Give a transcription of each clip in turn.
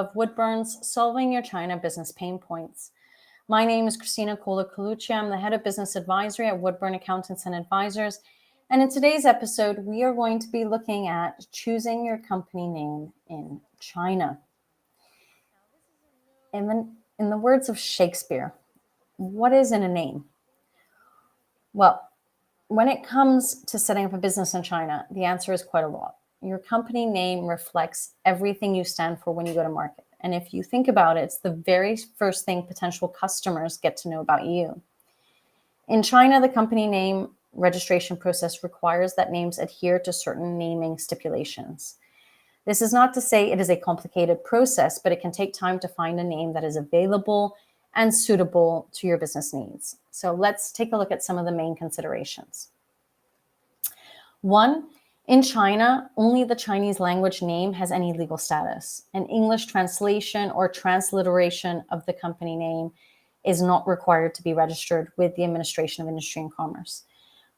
of Woodburn's Solving Your China Business Pain Points. My name is Christina Cola-Colucci. I'm the head of business advisory at Woodburn Accountants and Advisors. And in today's episode, we are going to be looking at choosing your company name in China. In the words of Shakespeare, what is in a name? Well, when it comes to setting up a business in China, the answer is quite a lot. Your company name reflects everything you stand for when you go to market. And if you think about it, it's the very first thing potential customers get to know about you. In China, the company name registration process requires that names adhere to certain naming stipulations. This is not to say it is a complicated process, but it can take time to find a name that is available and suitable to your business needs. So let's take a look at some of the main considerations. One, in China, only the Chinese language name has any legal status. An English translation or transliteration of the company name is not required to be registered with the Administration of Industry and Commerce,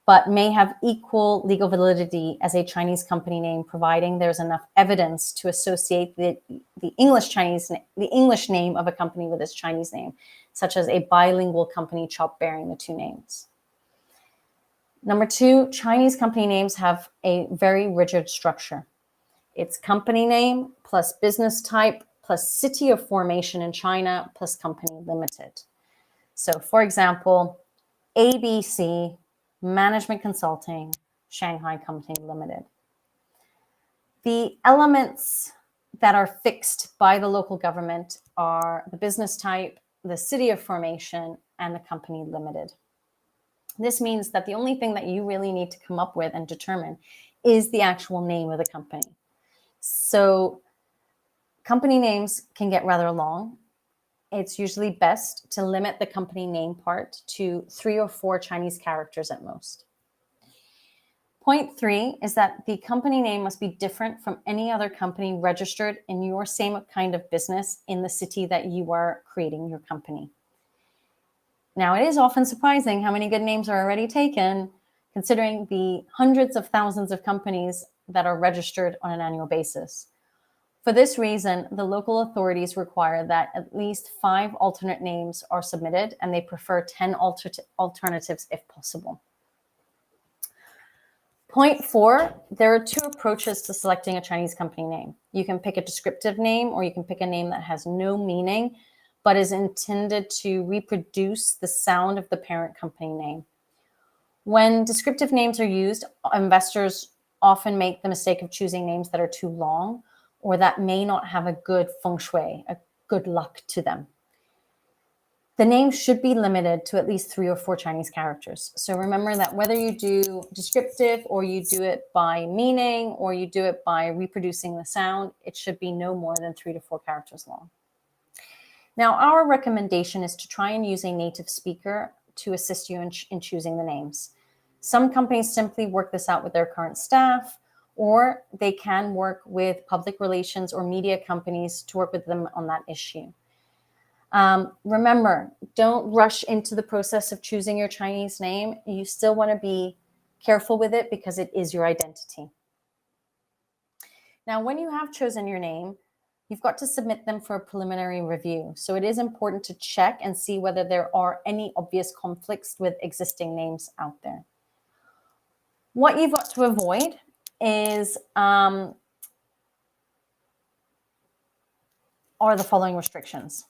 but may have equal legal validity as a Chinese company name, providing there's enough evidence to associate the English name of a company with its Chinese name, such as a bilingual company chop-bearing the two names. Number two, Chinese company names have a very rigid structure. It's company name plus business type plus city of formation in China plus company limited. So for example, ABC, Management Consulting, Shanghai Company Limited. The elements that are fixed by the local government are the business type, the city of formation, and the company limited. This means that the only thing that you really need to come up with and determine is the actual name of the company. So company names can get rather long. It's usually best to limit the company name part to 3 or 4 Chinese characters at most. Point 3 is that the company name must be different from any other company registered in your same kind of business in the city that you are creating your company. Now, it is often surprising how many good names are already taken, considering the hundreds of thousands of companies that are registered on an annual basis. For this reason, the local authorities require that at least 5 alternate names are submitted, and they prefer 10 alternatives if possible. Point 4, there are 2 approaches to selecting a Chinese company name. You can pick a descriptive name, or you can pick a name that has no meaning, but is intended to reproduce the sound of the parent company name. When descriptive names are used, investors often make the mistake of choosing names that are too long or that may not have a good feng shui, a good luck to them. The name should be limited to at least 3 or 4 Chinese characters. So remember that whether you do descriptive or you do it by meaning or you do it by reproducing the sound, it should be no more than 3 to 4 characters long. Now, our recommendation is to try and use a native speaker to assist you in choosing the names. Some companies simply work this out with their current staff, or they can work with public relations or media companies to work with them on that issue. Remember, don't rush into the process of choosing your Chinese name. You still want to be careful with it because it is your identity. Now, when you have chosen your name, you've got to submit them for a preliminary review. So it is important to check and see whether there are any obvious conflicts with existing names out there. What you've got to avoid is are the following restrictions.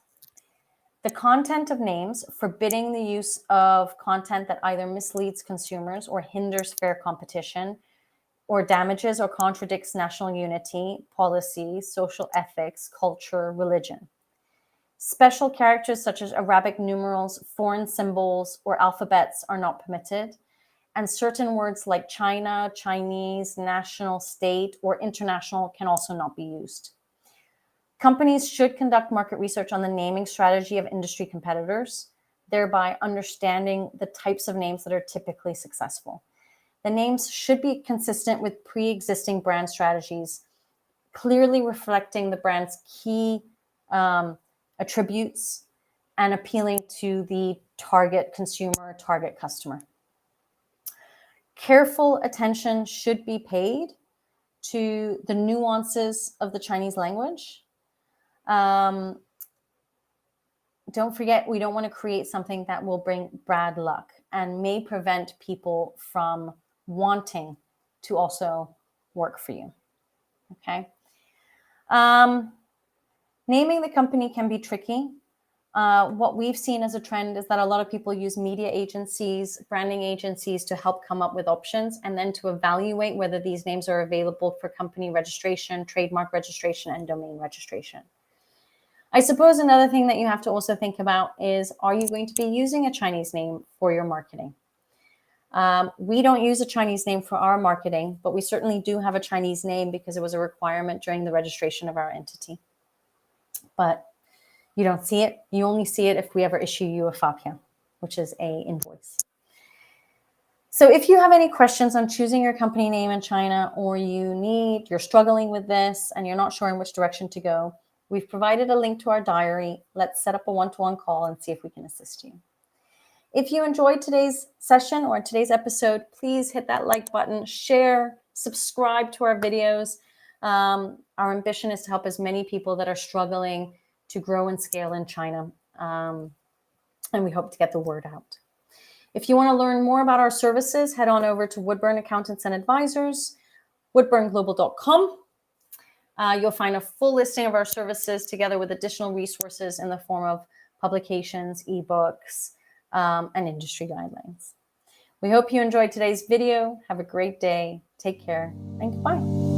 The content of names, forbidding the use of content that either misleads consumers or hinders fair competition, or damages or contradicts national unity, policy, social ethics, culture, religion. Special characters such as Arabic numerals, foreign symbols, or alphabets are not permitted, and certain words like China, Chinese, national, state, or international can also not be used. Companies should conduct market research on the naming strategy of industry competitors, thereby understanding the types of names that are typically successful. The names should be consistent with pre-existing brand strategies, clearly reflecting the brand's key attributes and appealing to the target consumer, target customer. Careful attention should be paid to the nuances of the Chinese language. Don't forget, we don't want to create something that will bring bad luck and may prevent people from wanting to also work for you. Okay. Naming the company can be tricky. What we've seen as a trend is that a lot of people use media agencies, branding agencies to help come up with options and then to evaluate whether these names are available for company registration, trademark registration, and domain registration. I suppose another thing that you have to also think about is, are you going to be using a Chinese name for your marketing? We don't use a Chinese name for our marketing, but we certainly do have a Chinese name because it was a requirement during the registration of our entity. But you don't see it. You only see it if we ever issue you a FAPIA, which is an invoice. So if you have any questions on choosing your company name in China, or you're struggling with this and you're not sure in which direction to go, we've provided a link to our diary. Let's set up a one-to-one call and see if we can assist you. If you enjoyed today's session or today's episode, please hit that like button, share, subscribe to our videos. Our ambition is to help as many people that are struggling to grow and scale in China. And we hope to get the word out. If you want to learn more about our services, head on over to Woodburn Accountants and Advisors, woodburnglobal.com. You'll find a full listing of our services together with additional resources in the form of publications, ebooks, and industry guidelines. We hope you enjoyed today's video. Have a great day. Take care and goodbye.